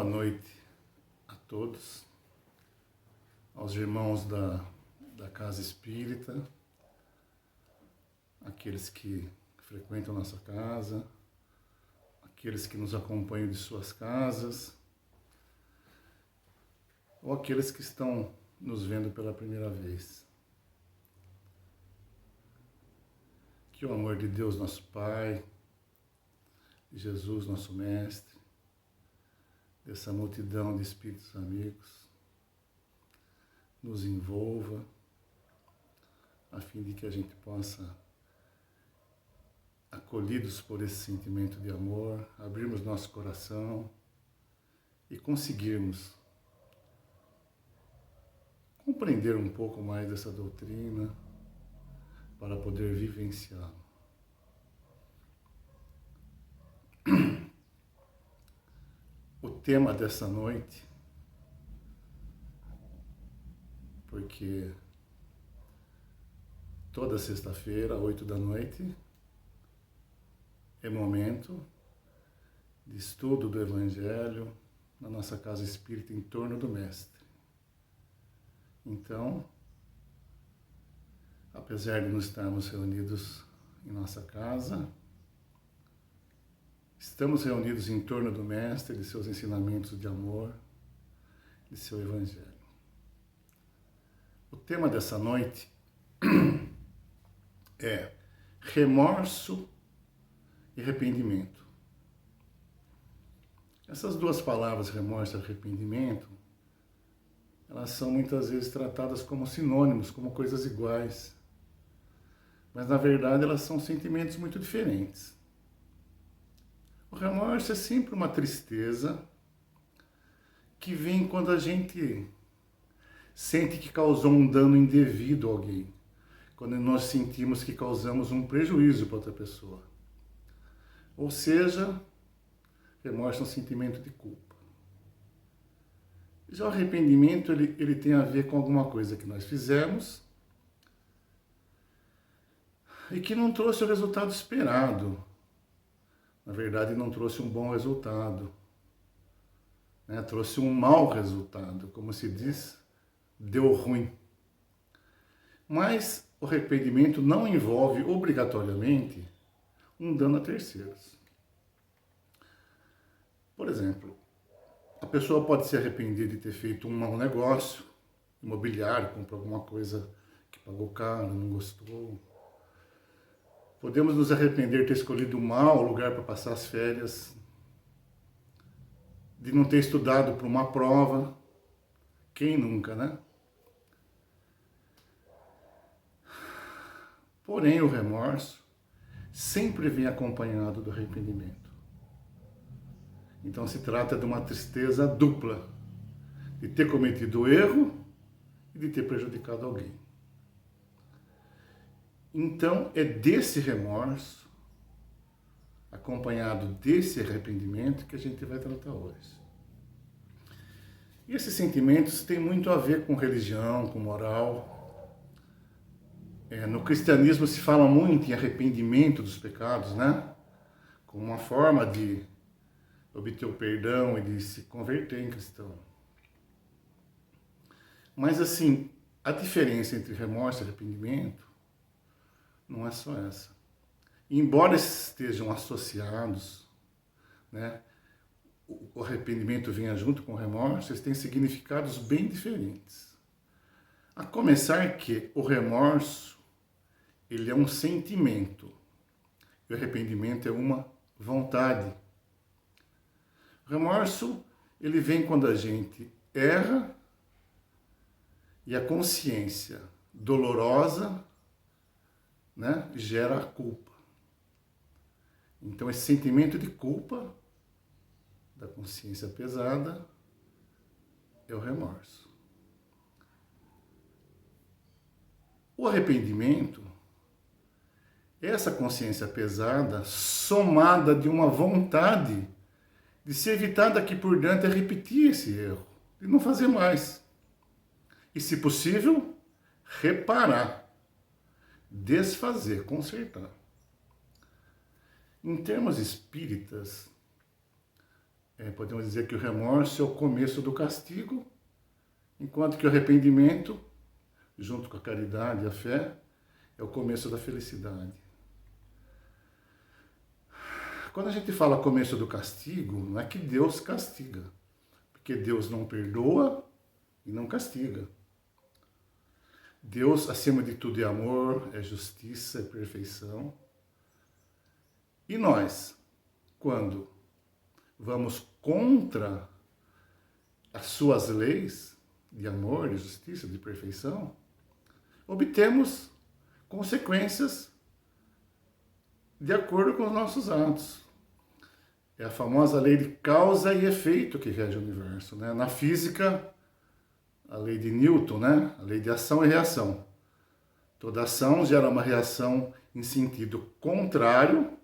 noite a todos, aos irmãos da Casa Espírita, aqueles que frequentam nossa casa, aqueles que nos acompanham de suas casas, ou aqueles que estão nos vendo pela primeira vez. Que o amor de Deus, nosso Pai, de Jesus, nosso Mestre, dessa multidão de espíritos amigos, nos envolva, a fim de que a gente possa, acolhidos por esse sentimento de amor, abrirmos nosso coração e conseguirmos compreender um pouco mais dessa doutrina para poder vivenciá-la. O tema dessa noite, porque toda sexta-feira, 8 da noite, é momento de estudo do Evangelho na nossa casa espírita em torno do Mestre. Então, apesar de não estarmos reunidos em nossa casa, estamos reunidos em torno do Mestre, de seus ensinamentos de amor, de seu Evangelho. O tema dessa noite é remorso e arrependimento. Essas duas palavras, remorso e arrependimento, elas são muitas vezes tratadas como sinônimos, como coisas iguais. Mas, na verdade, elas são sentimentos muito diferentes. O remorso é sempre uma tristeza que vem quando a gente sente que causou um dano indevido a alguém, quando nós sentimos que causamos um prejuízo para outra pessoa. Ou seja, remorso é um sentimento de culpa. Já o arrependimento, ele tem a ver com alguma coisa que nós fizemos e que não trouxe o resultado esperado. Na verdade, não trouxe um bom resultado, né? Trouxe um mau resultado, como se diz, deu ruim. Mas o arrependimento não envolve obrigatoriamente um dano a terceiros. Por exemplo, a pessoa pode se arrepender de ter feito um mau negócio imobiliário, comprou alguma coisa que pagou caro, não gostou. Podemos nos arrepender de ter escolhido um mau lugar para passar as férias, de não ter estudado para uma prova. Quem nunca, né? Porém, o remorso sempre vem acompanhado do arrependimento. Então se trata de uma tristeza dupla, de ter cometido o erro e de ter prejudicado alguém. Então é desse remorso, acompanhado desse arrependimento, que a gente vai tratar hoje. E esses sentimentos têm muito a ver com religião, com moral. No cristianismo se fala muito em arrependimento dos pecados, né? Como uma forma de obter o perdão e de se converter em cristão. Mas assim, a diferença entre remorso e arrependimento não é só essa. Embora estejam associados, né? O arrependimento venha junto com o remorso, eles têm significados bem diferentes. A começar que o remorso, ele é um sentimento, e o arrependimento é uma vontade. O remorso, ele vem quando a gente erra e a consciência dolorosa, né, gera a culpa. Então, esse sentimento de culpa da consciência pesada é o remorso. O arrependimento é essa consciência pesada somada de uma vontade de se evitar daqui por diante a repetir esse erro, de não fazer mais. E, se possível, reparar, desfazer, consertar. Em termos espíritas, podemos dizer que o remorso é o começo do castigo, enquanto que o arrependimento, junto com a caridade e a fé, é o começo da felicidade. Quando a gente fala começo do castigo, não é que Deus castiga, porque Deus não perdoa e não castiga. Deus, acima de tudo, é amor, é justiça, é perfeição. E nós, quando vamos contra as suas leis de amor, de justiça, de perfeição, obtemos consequências de acordo com os nossos atos. É a famosa lei de causa e efeito que rege o universo, né? Na física, a lei de Newton, né? A lei de ação e reação. Toda ação gera uma reação em sentido contrário,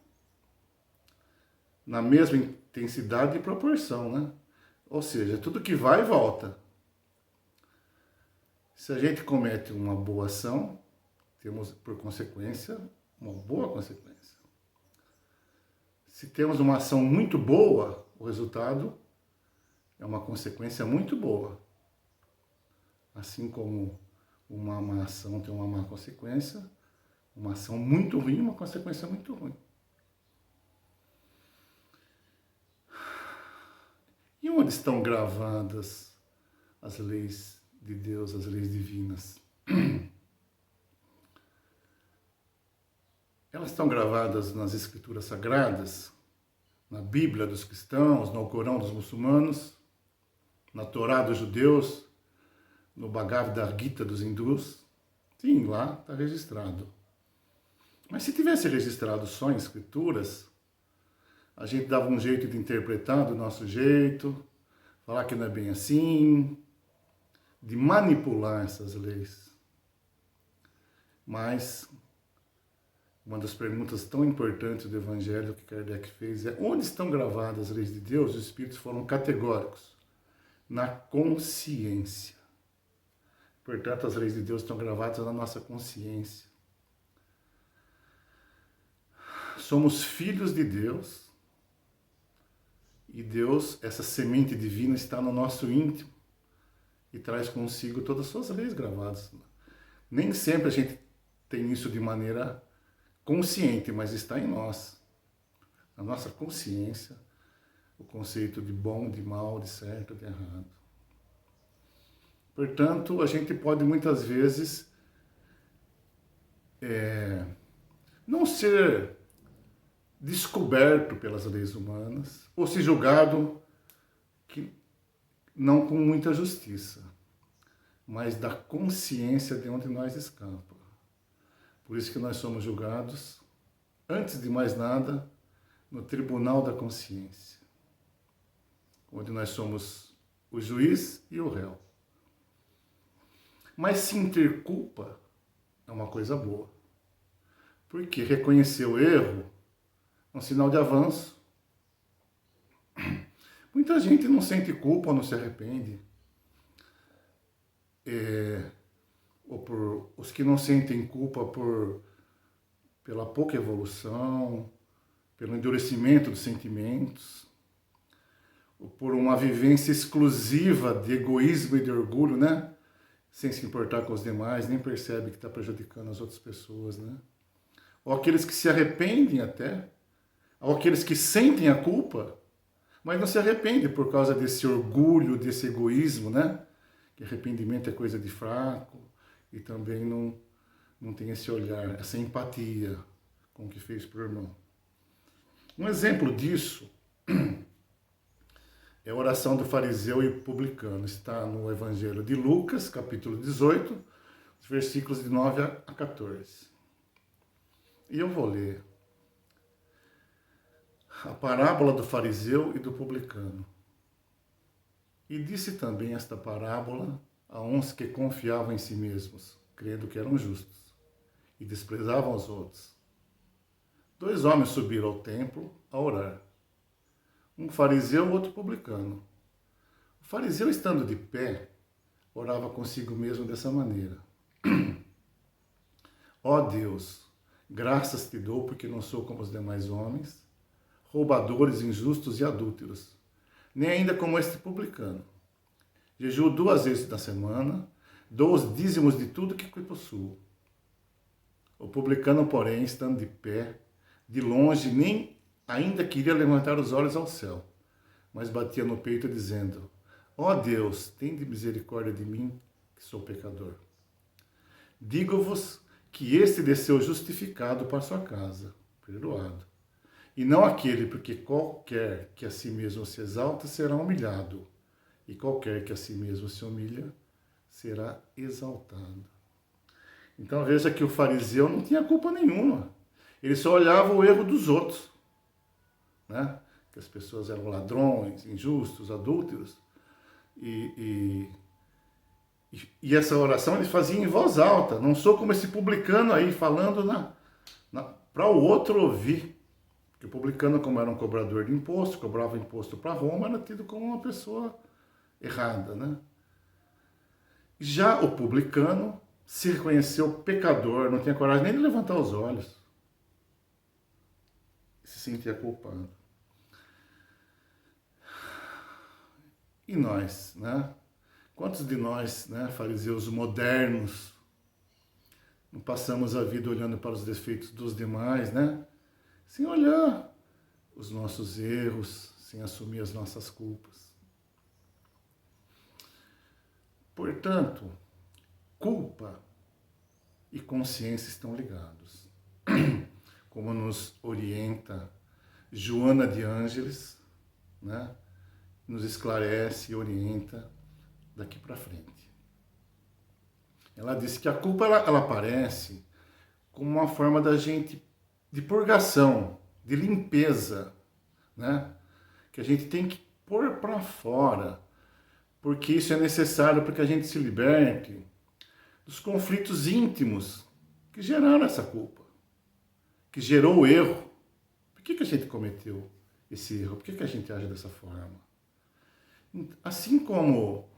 na mesma intensidade e proporção, né? Ou seja, tudo que vai e volta. Se a gente comete uma boa ação, temos, por consequência, uma boa consequência. Se temos uma ação muito boa, o resultado é uma consequência muito boa. Assim como uma má ação tem uma má consequência, uma ação muito ruim, uma consequência muito ruim. E onde estão gravadas as leis de Deus, as leis divinas? Elas estão gravadas nas escrituras sagradas, na Bíblia dos cristãos, no Alcorão dos muçulmanos, na Torá dos judeus, no Bhagavad Gita dos hindus. Sim, lá está registrado. Mas se tivesse registrado só em escrituras, a gente dava um jeito de interpretar do nosso jeito, falar que não é bem assim, de manipular essas leis. Mas uma das perguntas tão importantes do Evangelho que Kardec fez é: onde estão gravadas as leis de Deus? Os Espíritos foram categóricos. Na consciência. Portanto, as leis de Deus estão gravadas na nossa consciência. Somos filhos de Deus. E Deus, essa semente divina, está no nosso íntimo e traz consigo todas as suas leis gravadas. Nem sempre a gente tem isso de maneira consciente, mas está em nós. Na nossa consciência, o conceito de bom, de mal, de certo, de errado. Portanto, a gente pode muitas vezes não ser descoberto pelas leis humanas, ou se julgado que não com muita justiça, mas da consciência de onde nós escapa. Por isso que nós somos julgados, antes de mais nada, no tribunal da consciência, onde nós somos o juiz e o réu. Mas sentir culpa é uma coisa boa, porque reconhecer o erro é um sinal de avanço. Muita gente não sente culpa ou não se arrepende. Ou por os que não sentem culpa pela pouca evolução, pelo endurecimento dos sentimentos, ou por uma vivência exclusiva de egoísmo e de orgulho, né? Sem se importar com os demais, nem percebe que está prejudicando as outras pessoas, né? Ou aqueles que se arrependem até, ou aqueles que sentem a culpa, mas não se arrependem por causa desse orgulho, desse egoísmo, né? Que arrependimento é coisa de fraco, e também não tem esse olhar, essa empatia com o que fez por irmão. Um exemplo disso é a oração do fariseu e publicano. Está no Evangelho de Lucas, capítulo 18, versículos de 9 a 14. E eu vou ler a parábola do fariseu e do publicano. E disse também esta parábola a uns que confiavam em si mesmos, crendo que eram justos, e desprezavam os outros. 2 homens subiram ao templo a orar. Um fariseu e outro publicano. O fariseu, estando de pé, orava consigo mesmo dessa maneira: Ó Deus, graças te dou porque não sou como os demais homens, roubadores, injustos e adúlteros, nem ainda como este publicano. Jejuo 2 vezes na semana, dou os dízimos de tudo que possuo. O publicano, porém, estando de pé, de longe, nem ainda queria levantar os olhos ao céu, mas batia no peito dizendo: ó Deus, tende misericórdia de mim, que sou pecador. Digo-vos que este desceu justificado para sua casa, perdoado. E não aquele, porque qualquer que a si mesmo se exalta será humilhado, e qualquer que a si mesmo se humilha será exaltado. Então veja que o fariseu não tinha culpa nenhuma. Ele só olhava o erro dos outros, né? Que as pessoas eram ladrões, injustos, adúlteros. E essa oração ele fazia em voz alta. Não sou como esse publicano aí falando para o outro ouvir. Porque o publicano, como era um cobrador de imposto, cobrava imposto para Roma, era tido como uma pessoa errada, né? Já o publicano se reconheceu pecador, não tinha coragem nem de levantar os olhos. Se sentia culpado. E nós, né? Quantos de nós, né, fariseus modernos, não passamos a vida olhando para os defeitos dos demais, né? Sem olhar os nossos erros, sem assumir as nossas culpas. Portanto, culpa e consciência estão ligados. Como nos orienta Joana de Ângeles, né? Nos esclarece e orienta daqui para frente. Ela disse que a culpa ela aparece como uma forma da gente de purgação, de limpeza, né? Que a gente tem que pôr para fora, porque isso é necessário para que a gente se liberte dos conflitos íntimos que geraram essa culpa, que gerou o erro. Por que a gente cometeu esse erro? Por que a gente age dessa forma? Assim como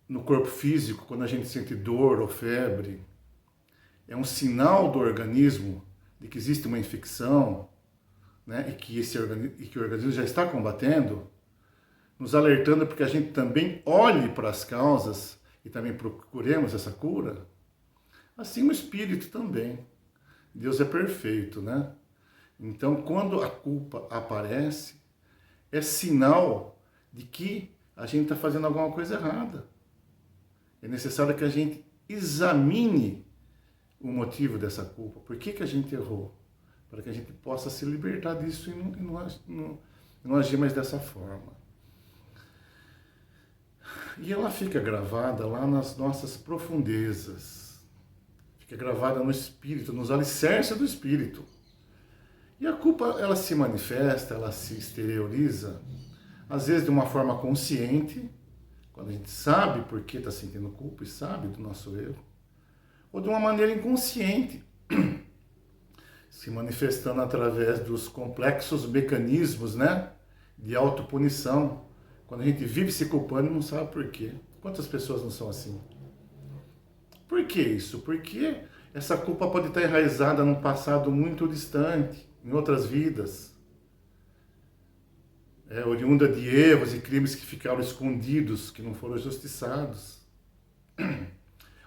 no corpo físico, quando a gente sente dor ou febre, é um sinal do organismo de que existe uma infecção, né, e que o organismo já está combatendo, nos alertando para que a gente também olhe para as causas e também procuremos essa cura. Assim o espírito também. Deus é perfeito, né? Então, quando a culpa aparece, é sinal de que a gente está fazendo alguma coisa errada. É necessário que a gente examine o motivo dessa culpa. Por que a gente errou? Para que a gente possa se libertar disso e não agir mais dessa forma. E ela fica gravada lá nas nossas profundezas. Fica gravada no espírito, nos alicerces do espírito. E a culpa, ela se manifesta, ela se exterioriza, às vezes de uma forma consciente, quando a gente sabe por que está sentindo culpa e sabe do nosso erro, ou de uma maneira inconsciente, se manifestando através dos complexos mecanismos, né, de autopunição, quando a gente vive se culpando e não sabe por quê. Quantas pessoas não são assim? Por que isso? Porque essa culpa pode estar enraizada num passado muito distante, em outras vidas, oriunda de erros e crimes que ficaram escondidos, que não foram justiçados.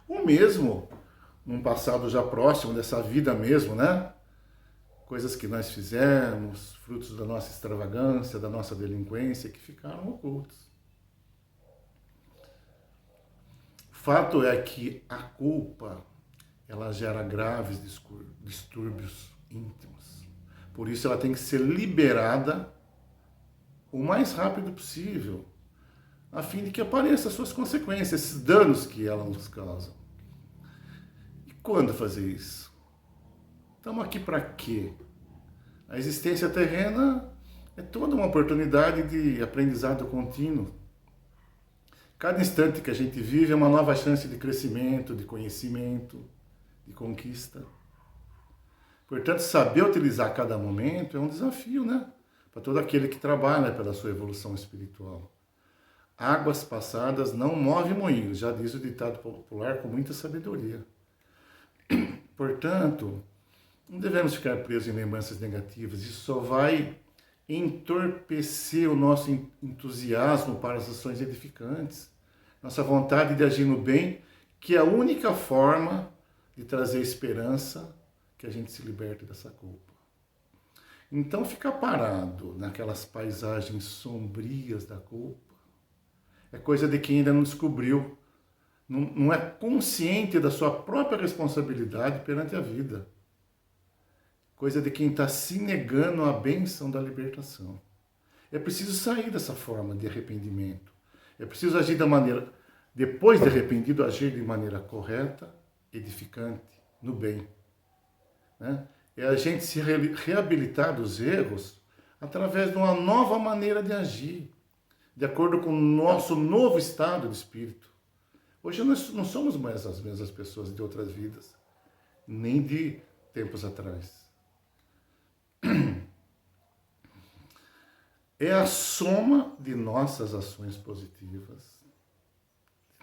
Ou mesmo num passado já próximo dessa vida mesmo, né? Coisas que nós fizemos, frutos da nossa extravagância, da nossa delinquência, que ficaram ocultos. O fato é que a culpa, ela gera graves distúrbios íntimos. Por isso ela tem que ser liberada o mais rápido possível, a fim de que apareçam as suas consequências, esses danos que ela nos causa. E quando fazer isso? Estamos aqui para quê? A existência terrena é toda uma oportunidade de aprendizado contínuo. Cada instante que a gente vive é uma nova chance de crescimento, de conhecimento, de conquista. Portanto, saber utilizar cada momento é um desafio, né? Para todo aquele que trabalha pela sua evolução espiritual. Águas passadas não movem moinhos, já diz o ditado popular com muita sabedoria. Portanto, não devemos ficar presos em lembranças negativas. Isso só vai entorpecer o nosso entusiasmo para as ações edificantes, nossa vontade de agir no bem, que é a única forma de trazer esperança, que a gente se liberte dessa culpa. Então, ficar parado naquelas paisagens sombrias da culpa é coisa de quem ainda não descobriu, não é consciente da sua própria responsabilidade perante a vida. Coisa de quem está se negando à bênção da libertação. É preciso sair dessa forma de arrependimento. É preciso agir da maneira, depois de arrependido, agir de maneira correta, edificante, no bem. Né? É a gente se reabilitar dos erros através de uma nova maneira de agir, de acordo com o nosso novo estado de espírito. Hoje nós não somos mais as mesmas pessoas de outras vidas, nem de tempos atrás. É a soma de nossas ações positivas,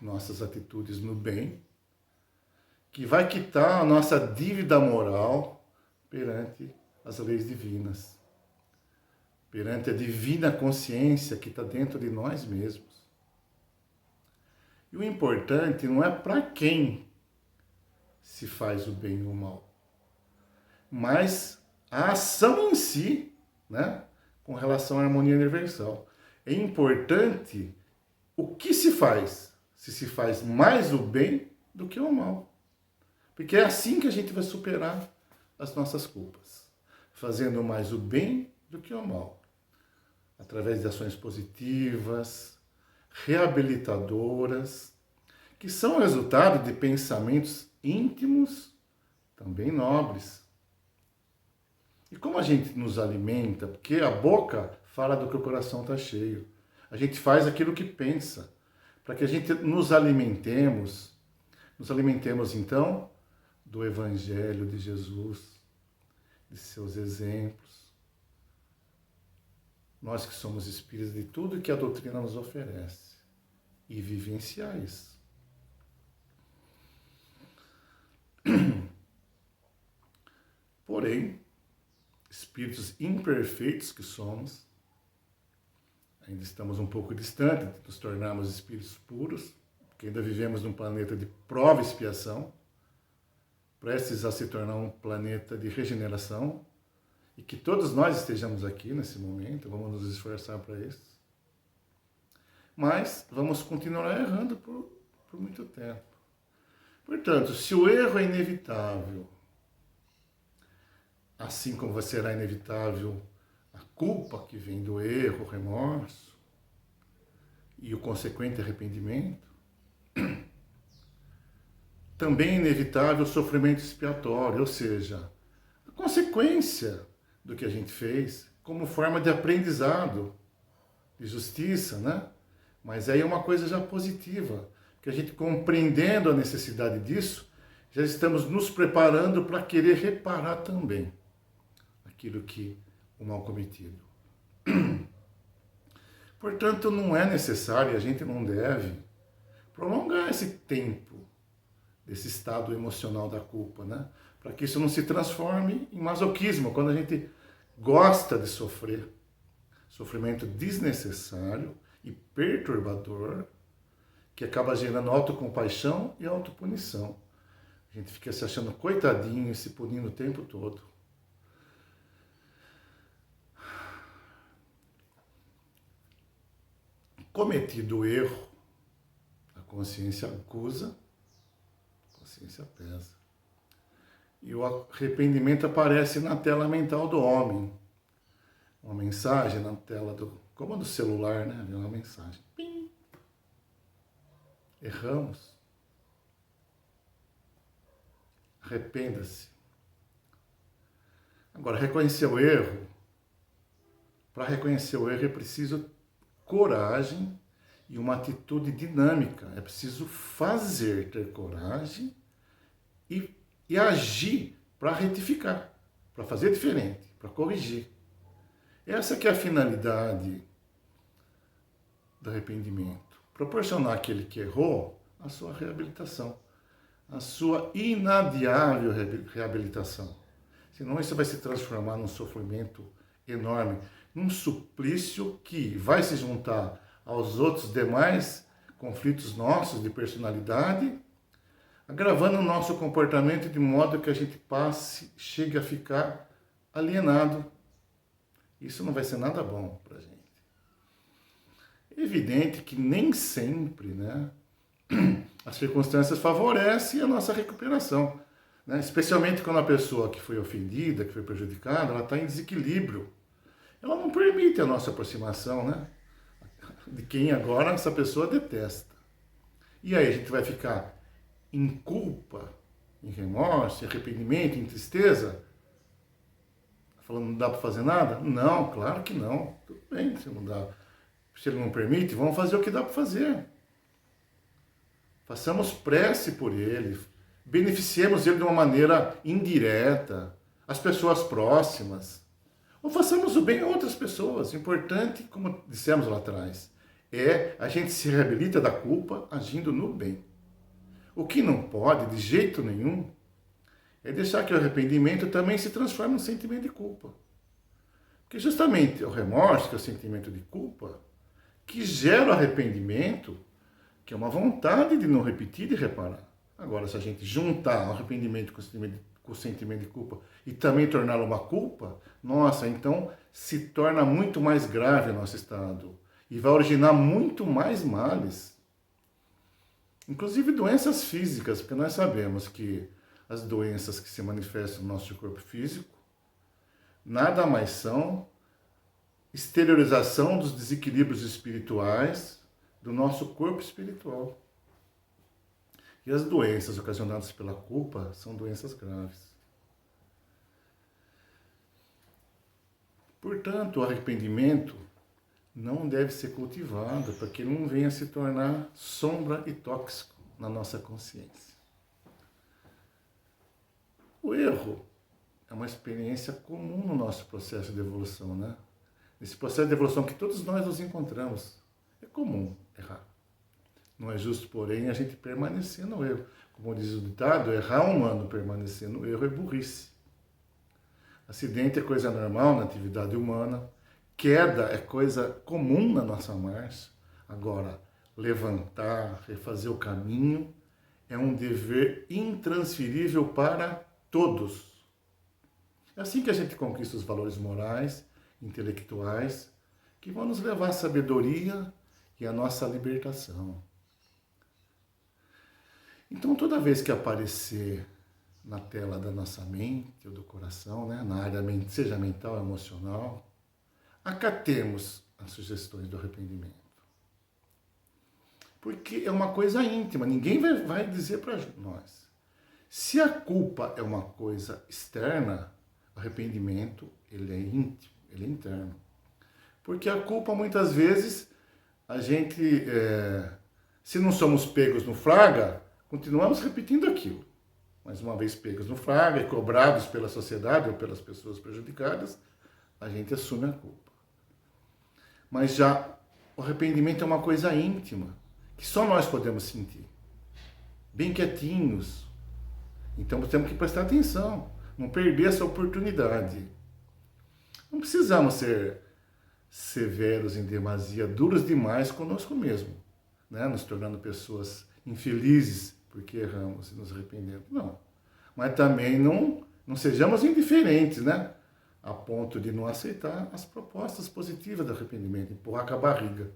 nossas atitudes no bem, que vai quitar a nossa dívida moral perante as leis divinas, perante a divina consciência que está dentro de nós mesmos. E o importante não é para quem se faz o bem ou o mal, mas a ação em si, né, com relação à harmonia universal. É importante o que se faz, se faz mais o bem do que o mal. Porque é assim que a gente vai superar as nossas culpas, fazendo mais o bem do que o mal, através de ações positivas, reabilitadoras, que são resultado de pensamentos íntimos, também nobres. E como a gente nos alimenta? Porque a boca fala do que o coração está cheio. A gente faz aquilo que pensa. Para que a gente nos alimentemos então do Evangelho de Jesus, de seus exemplos. Nós que somos espíritos de tudo que a doutrina nos oferece. E vivenciar isso. Porém, espíritos imperfeitos que somos, ainda estamos um pouco distantes de nos tornarmos espíritos puros, porque ainda vivemos num planeta de prova e expiação, prestes a se tornar um planeta de regeneração, e que todos nós estejamos aqui nesse momento, vamos nos esforçar para isso. Mas vamos continuar errando por muito tempo. Portanto, se o erro é inevitável, assim como será inevitável a culpa que vem do erro, o remorso e o consequente arrependimento, também é inevitável o sofrimento expiatório, ou seja, a consequência do que a gente fez como forma de aprendizado, de justiça, né? Mas aí é uma coisa já positiva, que a gente compreendendo a necessidade disso, já estamos nos preparando para querer reparar também aquilo que o mal cometido. Portanto, não é necessário, a gente não deve prolongar esse tempo desse estado emocional da culpa, né? Para que isso não se transforme em masoquismo, quando a gente gosta de sofrer, sofrimento desnecessário e perturbador, que acaba gerando autocompaixão e autopunição. A gente fica se achando coitadinho e se punindo o tempo todo. Cometido o erro, a consciência acusa, a consciência pesa. E o arrependimento aparece na tela mental do homem. Uma mensagem na tela como do celular, né? Vem uma mensagem. Pim. Erramos. Arrependa-se. Agora, reconhecer o erro. Para reconhecer o erro é preciso coragem e uma atitude dinâmica. É preciso fazer, ter coragem e agir para retificar, para fazer diferente, para corrigir. Essa que é a finalidade do arrependimento. Proporcionar àquele que errou a sua reabilitação, a sua inadiável reabilitação. Senão isso vai se transformar num sofrimento enorme. num suplício que vai se juntar aos outros demais conflitos nossos de personalidade, agravando o nosso comportamento de modo que a gente chegue a ficar alienado. Isso não vai ser nada bom para a gente. É evidente que nem sempre, né, as circunstâncias favorecem a nossa recuperação, né? Especialmente quando a pessoa que foi ofendida, que foi prejudicada, ela está em desequilíbrio. Ela não permite a nossa aproximação, né, de quem agora essa pessoa detesta. E aí a gente vai ficar em culpa, em remorso, em arrependimento, em tristeza, falando não dá para fazer nada? Não, claro que não. Tudo bem, se não dá, se ele não permite, vamos fazer o que dá para fazer. Façamos prece por ele, beneficiemos ele de uma maneira indireta, as pessoas próximas, ou façamos o bem a outras pessoas. O importante, como dissemos lá atrás, é a gente se reabilita da culpa agindo no bem. O que não pode, de jeito nenhum, é deixar que o arrependimento também se transforme num sentimento de culpa. Porque justamente o remorso, que é o sentimento de culpa, que gera o arrependimento, que é uma vontade de não repetir e reparar. Agora, se a gente juntar o arrependimento com o sentimento de culpa e também torná-lo uma culpa, nossa, então se torna muito mais grave o nosso estado e vai originar muito mais males. Inclusive doenças físicas, porque nós sabemos que as doenças que se manifestam no nosso corpo físico nada mais são exteriorização dos desequilíbrios espirituais do nosso corpo espiritual. E as doenças ocasionadas pela culpa são doenças graves. Portanto, o arrependimento não deve ser cultivado para que ele não venha se tornar sombra e tóxico na nossa consciência. O erro é uma experiência comum no nosso processo de evolução, né? Nesse processo de evolução que todos nós nos encontramos, é comum errar. Não é justo, porém, a gente permanecer no erro. Como diz o ditado, errar humano, permanecer no erro é burrice. Acidente é coisa normal na atividade humana, queda é coisa comum na nossa marcha. Agora, levantar, refazer o caminho, é um dever intransferível para todos. É assim que a gente conquista os valores morais, intelectuais, que vão nos levar à sabedoria e à nossa libertação. Então, toda vez que aparecer na tela da nossa mente ou do coração, né, na área, seja mental ou emocional, acatemos as sugestões do arrependimento. Porque é uma coisa íntima, ninguém vai dizer para nós. Se a culpa é uma coisa externa, o arrependimento ele é íntimo, ele é interno. Porque a culpa, muitas vezes, a gente, se não somos pegos no flagra, continuamos repetindo aquilo. Mais uma vez pegos no flagra e cobrados pela sociedade ou pelas pessoas prejudicadas, a gente assume a culpa. Mas já o arrependimento é uma coisa íntima, que só nós podemos sentir. Bem quietinhos. Então temos que prestar atenção, não perder essa oportunidade. Não precisamos ser severos em demasia, duros demais conosco mesmo, né? Nos tornando pessoas infelizes porque erramos e nos arrependemos. Não. Mas também não sejamos indiferentes, né? A ponto de não aceitar as propostas positivas do arrependimento, empurrar com a barriga.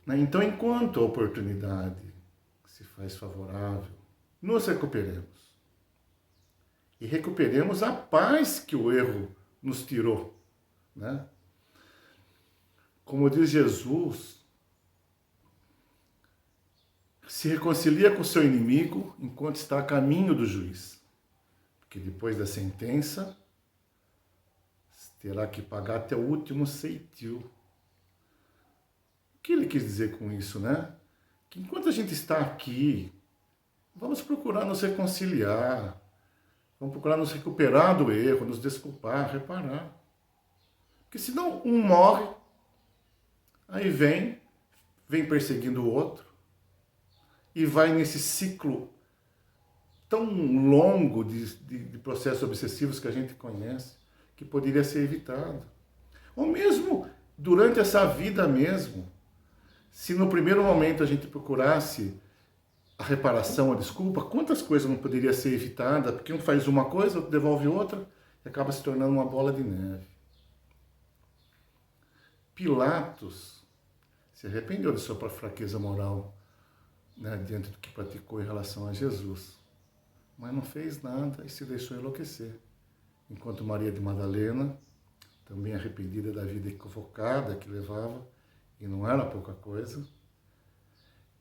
Então, enquanto a oportunidade se faz favorável, nos recuperemos. E recuperemos a paz que o erro nos tirou, né? Como diz Jesus, se reconcilia com o seu inimigo enquanto está a caminho do juiz. Porque depois da sentença, terá que pagar até o último ceitil. O que ele quis dizer com isso, né? Que enquanto a gente está aqui, vamos procurar nos reconciliar, vamos procurar nos recuperar do erro, nos desculpar, reparar. Porque senão um morre, aí vem perseguindo o outro, e vai nesse ciclo tão longo de processos obsessivos que a gente conhece, que poderia ser evitado. Ou mesmo durante essa vida mesmo, se no primeiro momento a gente procurasse a reparação, a desculpa, quantas coisas não poderia ser evitada, porque um faz uma coisa, outro devolve outra, e acaba se tornando uma bola de neve. Pilatos se arrependeu de sua fraqueza moral, né, diante do que praticou em relação a Jesus, mas não fez nada e se deixou enlouquecer. Enquanto Maria de Madalena, também arrependida da vida equivocada que levava, e não era pouca coisa,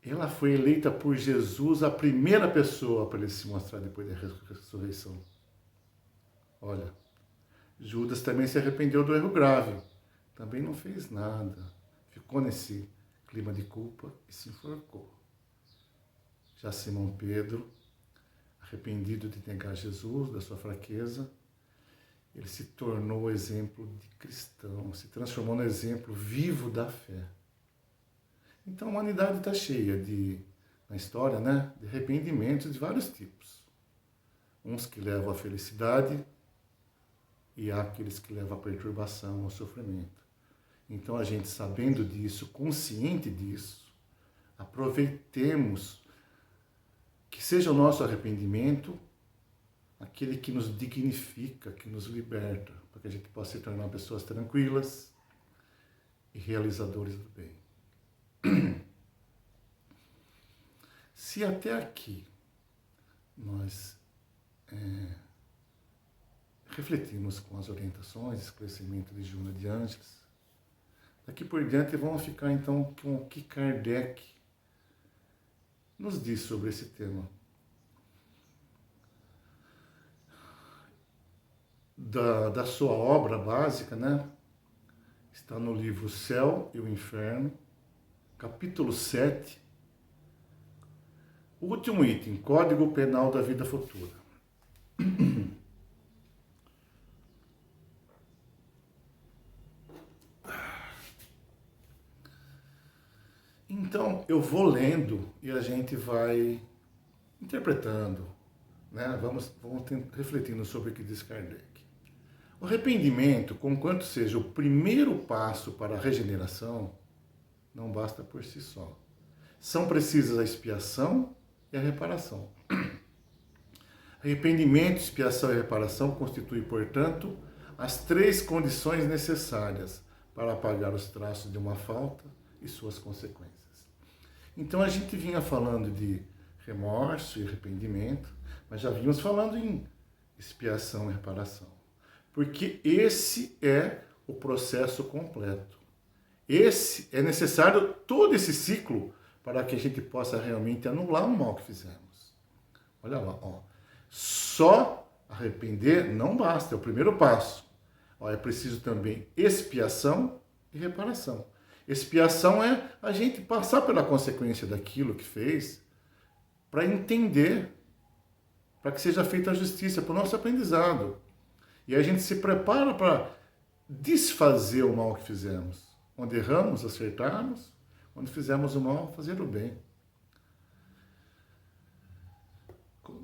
ela foi eleita por Jesus a primeira pessoa para ele se mostrar depois da ressurreição. Olha, Judas também se arrependeu do erro grave, também não fez nada, ficou nesse clima de culpa e se enforcou. Já Simão Pedro, arrependido de negar Jesus, da sua fraqueza, ele se tornou exemplo de cristão, se transformou no exemplo vivo da fé. Então a humanidade está cheia na história, né, de arrependimentos de vários tipos. Uns que levam à felicidade e há aqueles que levam à perturbação, ao sofrimento. Então a gente, sabendo disso, consciente disso, aproveitemos que seja o nosso arrependimento aquele que nos dignifica, que nos liberta, para que a gente possa se tornar pessoas tranquilas e realizadores do bem. Se até aqui nós refletimos com as orientações, esclarecimento de Joana de Ângeles, daqui por diante vamos ficar então com o que Kardec nos diz sobre esse tema. Da sua obra básica, né? Está no livro O Céu e o Inferno, capítulo 7, o último item, Código Penal da Vida Futura. Então, eu vou lendo e a gente vai interpretando, né? Vamos refletindo sobre o que diz Kardec. O arrependimento, conquanto seja o primeiro passo para a regeneração, não basta por si só. São precisas a expiação e a reparação. Arrependimento, expiação e reparação constituem, portanto, as três condições necessárias para apagar os traços de uma falta e suas consequências. Então a gente vinha falando de remorso e arrependimento, mas já vínhamos falando em expiação e reparação. Porque esse é o processo completo. Esse é necessário todo esse ciclo para que a gente possa realmente anular o mal que fizemos. Olha lá, ó. Só arrepender não basta, é o primeiro passo. Ó, é preciso também expiação e reparação. Expiação é a gente passar pela consequência daquilo que fez para entender, para que seja feita a justiça, para o nosso aprendizado. E a gente se prepara para desfazer o mal que fizemos. Onde erramos, acertarmos. Onde fizemos o mal, fazer o bem.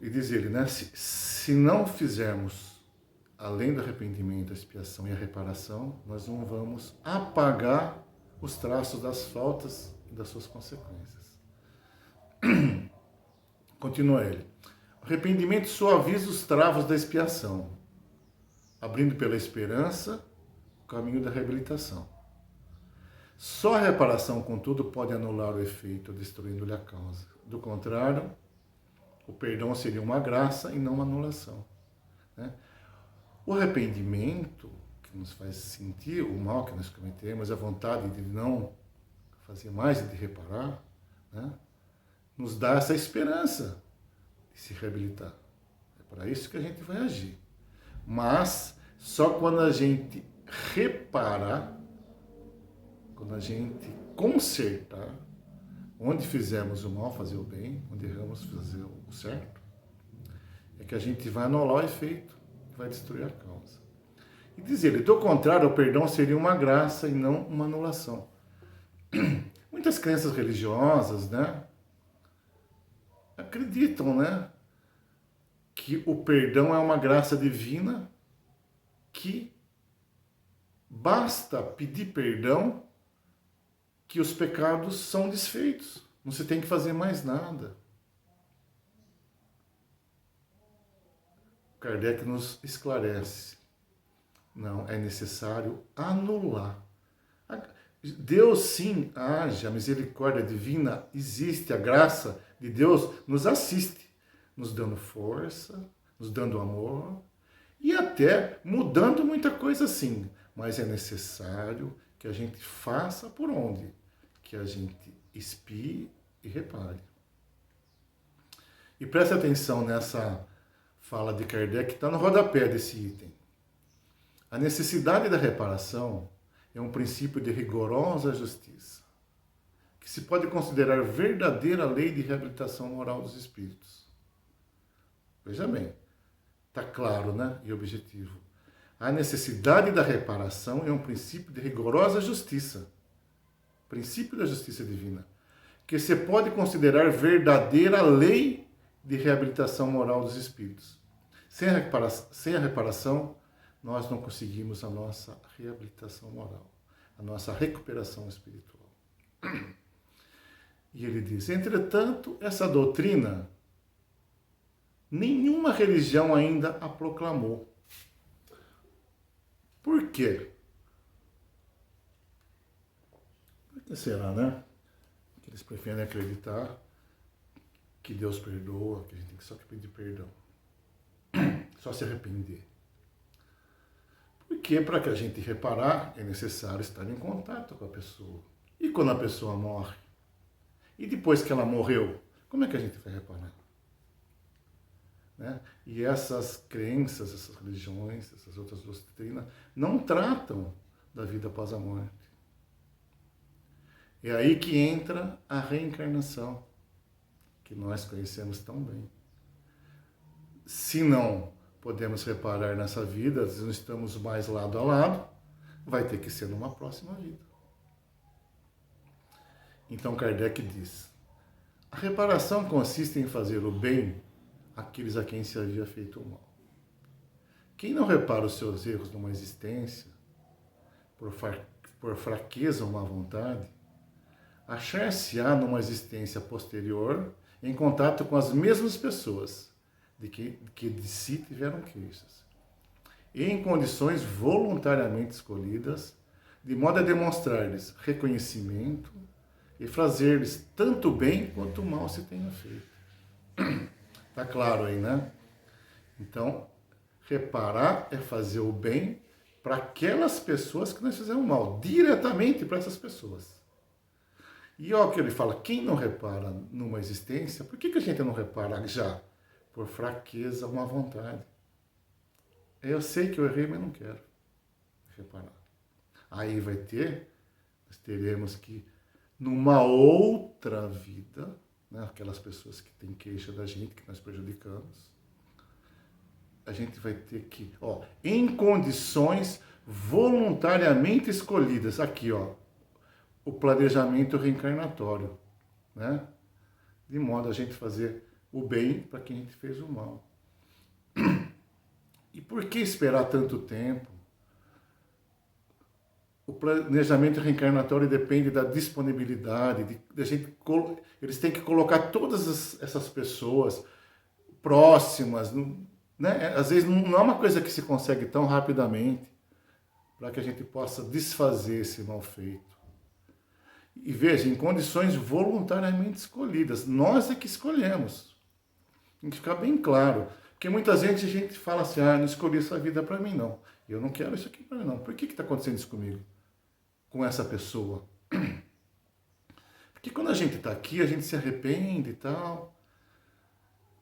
E diz ele, né? Se não fizermos, além do arrependimento, a expiação e a reparação, nós não vamos apagar os traços das faltas e das suas consequências. Continua ele. O arrependimento suaviza os travos da expiação, abrindo pela esperança o caminho da reabilitação. Só a reparação, contudo, pode anular o efeito, destruindo-lhe a causa. Do contrário, o perdão seria uma graça e não uma anulação. Né? O arrependimento, que nos faz sentir o mal que nós cometemos, a vontade de não fazer mais e de reparar, né? Nos dá essa esperança de se reabilitar. É para isso que a gente vai agir. Mas só quando a gente reparar, quando a gente consertar, onde fizemos o mal, fazer o bem, onde erramos, fazer o certo, é que a gente vai anular o efeito, vai destruir a causa. E diz ele, do contrário, o perdão seria uma graça e não uma anulação. Muitas crenças religiosas, né, acreditam, né, que o perdão é uma graça divina que basta pedir perdão que os pecados são desfeitos. Não se tem que fazer mais nada. Kardec nos esclarece. Não, é necessário anular. Deus sim age, a misericórdia divina existe, a graça de Deus nos assiste, nos dando força, nos dando amor e até mudando muita coisa sim. Mas é necessário que a gente faça por onde? Que a gente expie e repare. E preste atenção nessa fala de Kardec, que está no rodapé desse item. A necessidade da reparação é um princípio de rigorosa justiça, que se pode considerar verdadeira lei de reabilitação moral dos espíritos. Veja bem, está claro, né? E objetivo. A necessidade da reparação é um princípio de rigorosa justiça, princípio da justiça divina, que se pode considerar verdadeira lei de reabilitação moral dos espíritos. Sem a reparação, nós não conseguimos a nossa reabilitação moral, a nossa recuperação espiritual. E ele diz, entretanto, essa doutrina, nenhuma religião ainda a proclamou. Por quê? Por que será, né? Que eles preferem acreditar que Deus perdoa, que a gente tem que só pedir perdão. Só se arrepender. Porque para que a gente reparar, é necessário estar em contato com a pessoa. E quando a pessoa morre? E depois que ela morreu, como é que a gente vai reparar? Né? E essas crenças, essas religiões, essas outras doutrinas, não tratam da vida após a morte. É aí que entra a reencarnação, que nós conhecemos tão bem. Se não podemos reparar nessa vida, se não estamos mais lado a lado, vai ter que ser numa próxima vida. Então Kardec diz, a reparação consiste em fazer o bem àqueles a quem se havia feito o mal. Quem não repara os seus erros numa existência, por fraqueza ou má vontade, achar-se-á numa existência posterior em contato com as mesmas pessoas que de si tiveram queixas, e em condições voluntariamente escolhidas, de modo a demonstrar-lhes reconhecimento e fazer-lhes tanto bem quanto mal se tenha feito. Tá claro aí, né? Então, reparar é fazer o bem para aquelas pessoas que nós fizemos mal, diretamente para essas pessoas. E olha o que ele fala, quem não repara numa existência, por que a gente não repara já? Por fraqueza ou má vontade. Eu sei que eu errei, mas não quero reparar. Aí nós teremos que, numa outra vida, né, aquelas pessoas que têm queixa da gente, que nós prejudicamos, a gente vai ter que, em condições voluntariamente escolhidas, aqui, o planejamento reencarnatório, né? De modo a gente fazer o bem para quem a gente fez o mal. E por que esperar tanto tempo? O planejamento reencarnatório depende da disponibilidade, eles têm que colocar todas essas pessoas próximas, né? Às vezes não é uma coisa que se consegue tão rapidamente para que a gente possa desfazer esse mal feito. E veja, em condições voluntariamente escolhidas, nós é que escolhemos. Tem que ficar bem claro. Porque muitas vezes a gente fala assim, não escolhi essa vida para mim, não. Eu não quero isso aqui para mim, não. Por que está acontecendo isso comigo? Com essa pessoa? Porque quando a gente está aqui, a gente se arrepende e tal.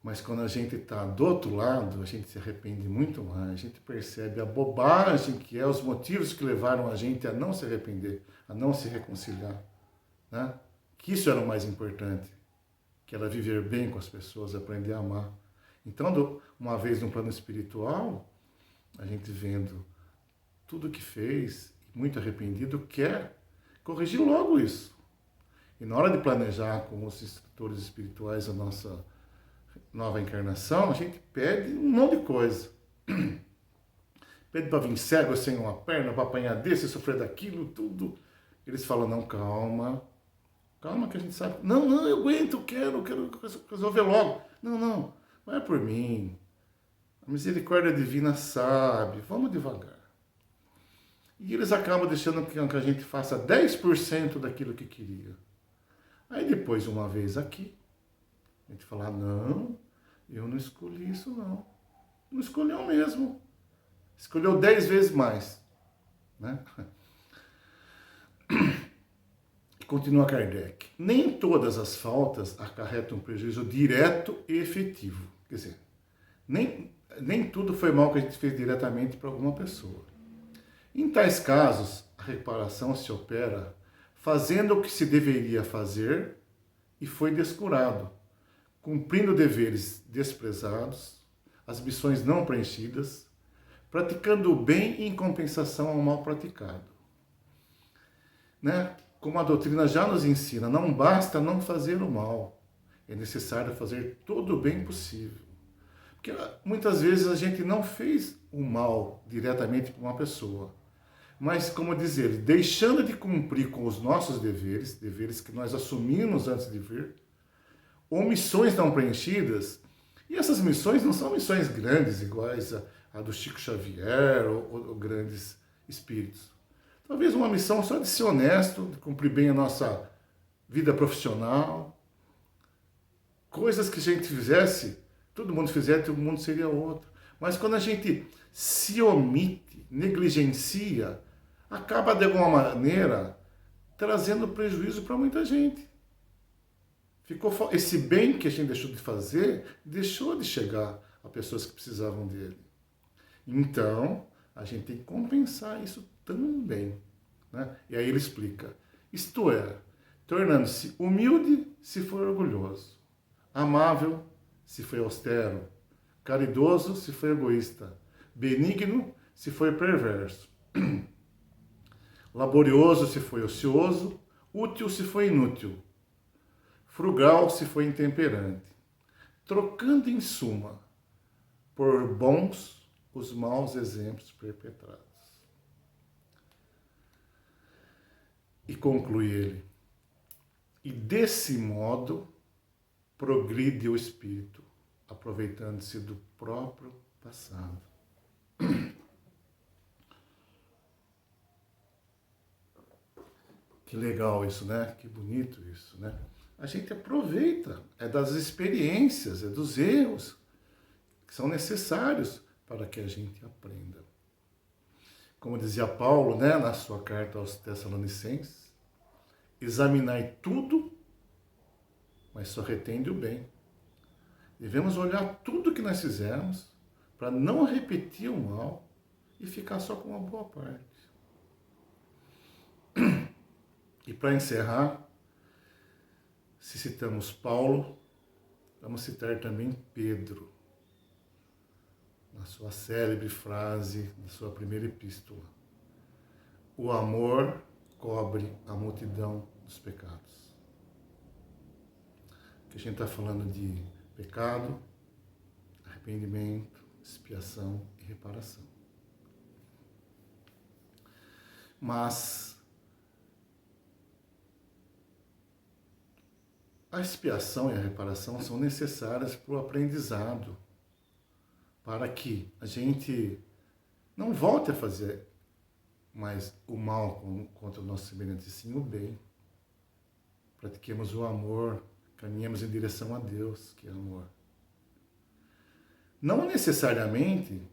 Mas quando a gente está do outro lado, a gente se arrepende muito mais. A gente percebe a bobagem que é, os motivos que levaram a gente a não se arrepender, a não se reconciliar. Né? Que isso era o mais importante. Que era viver bem com as pessoas, aprender a amar. Então, uma vez no plano espiritual, a gente vendo tudo que fez, muito arrependido, quer corrigir logo isso. E na hora de planejar com os instrutores espirituais a nossa nova encarnação, a gente pede um monte de coisa. Pede para vir cego sem uma perna, para apanhar desse, sofrer daquilo, tudo. Eles falam, não, calma. Calma que a gente sabe. Não, não, eu aguento, quero resolver logo. Não, não, vai por mim. A misericórdia divina sabe. Vamos devagar. E eles acabam deixando que a gente faça 10% daquilo que queria. Aí depois, uma vez aqui, a gente fala, não, eu não escolhi isso não. Não escolheu mesmo. Escolheu 10 vezes mais. Né? Continua Kardec. Nem todas as faltas acarretam um prejuízo direto e efetivo. Quer dizer, nem tudo foi mal que a gente fez diretamente para alguma pessoa. Em tais casos, a reparação se opera fazendo o que se deveria fazer e foi descurado, cumprindo deveres desprezados, as missões não preenchidas, praticando o bem em compensação ao mal praticado. Né? Como a doutrina já nos ensina, não basta não fazer o mal, é necessário fazer todo o bem possível. Porque muitas vezes a gente não fez o mal diretamente para uma pessoa, mas, como dizer, deixando de cumprir com os nossos deveres, deveres que nós assumimos antes de vir, ou missões não preenchidas, e essas missões não são missões grandes, iguais a do Chico Xavier ou grandes espíritos. Talvez uma missão só de ser honesto, de cumprir bem a nossa vida profissional, coisas que a gente fizesse, todo mundo fizesse, todo mundo seria outro. Mas quando a gente se omite, negligencia, acaba de alguma maneira trazendo prejuízo para muita gente. Esse bem que a gente deixou de fazer, deixou de chegar a pessoas que precisavam dele. Então, a gente tem que compensar isso também. Né? E aí ele explica. Isto é, tornando-se humilde se for orgulhoso, amável se foi austero, caridoso se foi egoísta, benigno se foi perverso, laborioso se foi ocioso, útil se foi inútil, frugal se foi intemperante, trocando em suma por bons os maus exemplos perpetrados. E conclui ele, e desse modo progride o espírito, aproveitando-se do próprio passado. Que legal isso, né? Que bonito isso, né? A gente aproveita, é das experiências, é dos erros que são necessários para que a gente aprenda. Como dizia Paulo, né, na sua carta aos Tessalonicenses, examinai tudo, mas só retende o bem. Devemos olhar tudo que nós fizemos para não repetir o mal e ficar só com uma boa parte. E para encerrar, se citamos Paulo, vamos citar também Pedro, na sua célebre frase, na sua primeira epístola. O amor cobre a multidão dos pecados. Que a gente está falando de pecado, arrependimento, expiação e reparação. Mas a expiação e a reparação são necessárias para o aprendizado, para que a gente não volte a fazer mais o mal contra o nosso semelhante, sim o bem. Pratiquemos o amor, caminhemos em direção a Deus, que é amor. Não necessariamente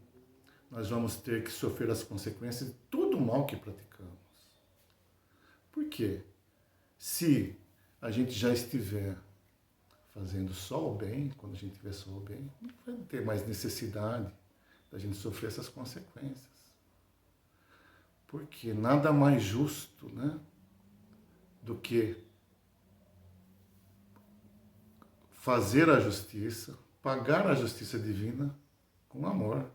nós vamos ter que sofrer as consequências de todo o mal que praticamos. Por quê? Se a gente já estiver fazendo só o bem, quando a gente tiver só o bem, não vai ter mais necessidade da gente sofrer essas consequências. Porque nada mais justo, né, do que fazer a justiça, pagar a justiça divina com amor.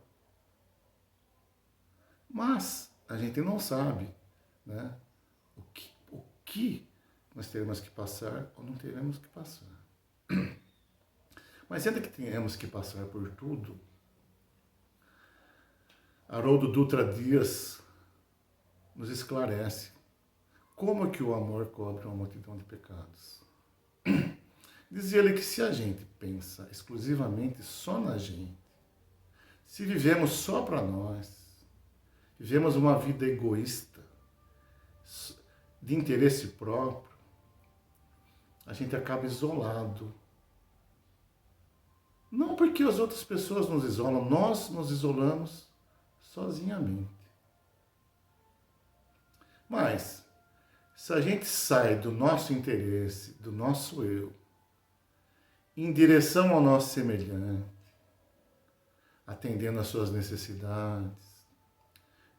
Mas a gente não sabe, né, o que nós teremos que passar ou não teremos que passar. Mas ainda que tenhamos que passar por tudo, Haroldo Dutra Dias nos esclarece como que o amor cobre uma multidão de pecados. Dizia ele que se a gente pensa exclusivamente só na gente, se vivemos só para nós, vivemos uma vida egoísta, de interesse próprio, a gente acaba isolado. Não porque as outras pessoas nos isolam, nós nos isolamos sozinhamente. Mas, se a gente sai do nosso interesse, do nosso eu, em direção ao nosso semelhante, atendendo às suas necessidades,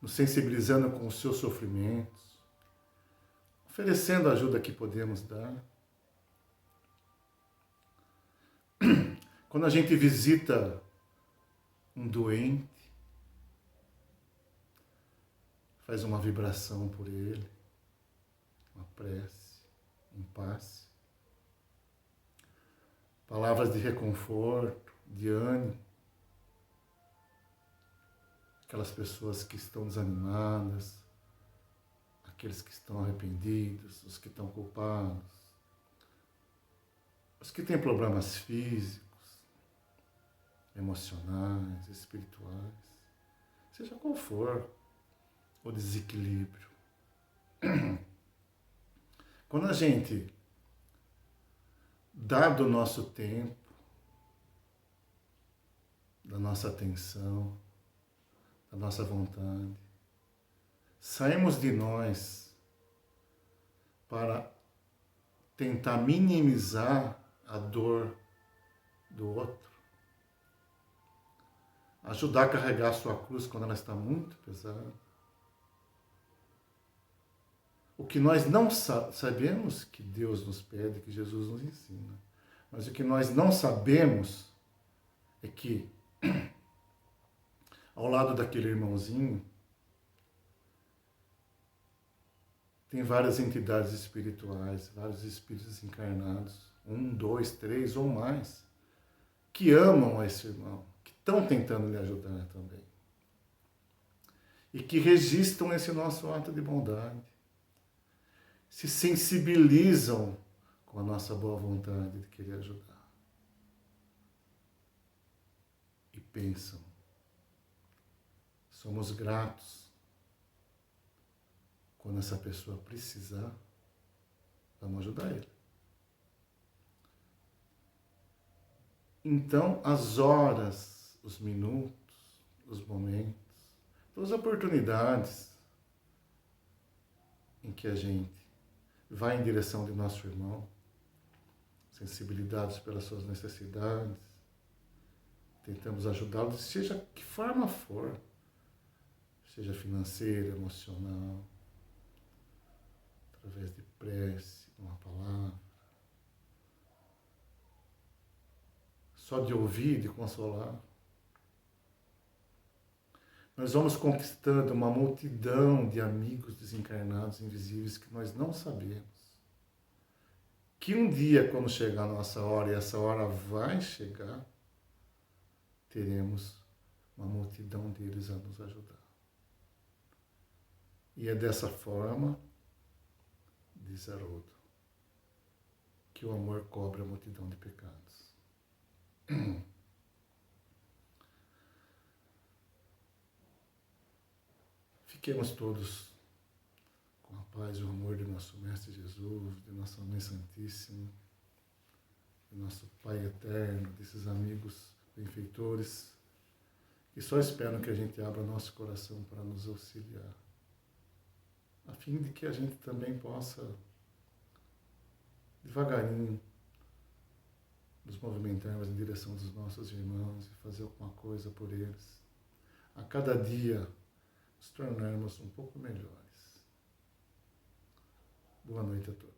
nos sensibilizando com os seus sofrimentos, oferecendo a ajuda que podemos dar. Quando a gente visita um doente, faz uma vibração por ele, uma prece, um passe, palavras de reconforto, de ânimo, aquelas pessoas que estão desanimadas, aqueles que estão arrependidos, os que estão culpados, os que têm problemas físicos, emocionais, espirituais, seja qual for o desequilíbrio. Quando a gente dá do nosso tempo, da nossa atenção, da nossa vontade, saímos de nós para tentar minimizar a dor do outro, ajudar a carregar a sua cruz quando ela está muito pesada. O que nós não sabemos que Deus nos pede, que Jesus nos ensina, mas o que nós não sabemos é que ao lado daquele irmãozinho tem várias entidades espirituais, vários espíritos encarnados, 1, 2, 3 ou mais, que amam esse irmão, que estão tentando lhe ajudar também. E que registram esse nosso ato de bondade. Se sensibilizam com a nossa boa vontade de querer ajudar. E pensam, somos gratos quando essa pessoa precisar, vamos ajudar ele. Então, as horas, os minutos, os momentos, todas as oportunidades em que a gente vai em direção de nosso irmão, sensibilizados pelas suas necessidades, tentamos ajudá-lo, seja que forma for, seja financeira, emocional, através de prece, uma palavra, só de ouvir, de consolar. Nós vamos conquistando uma multidão de amigos desencarnados, invisíveis, que nós não sabemos. Que um dia, quando chegar a nossa hora, e essa hora vai chegar, teremos uma multidão deles a nos ajudar. E é dessa forma, diz Haroldo, que o amor cobre a multidão de pecados. Fiquemos todos com a paz e o amor de nosso Mestre Jesus, de nossa Mãe Santíssima, de nosso Pai Eterno, desses amigos benfeitores, que só esperam que a gente abra nosso coração para nos auxiliar, a fim de que a gente também possa, devagarinho, nos movimentarmos em direção dos nossos irmãos e fazer alguma coisa por eles. A cada dia, nos tornarmos um pouco melhores. Boa noite a todos.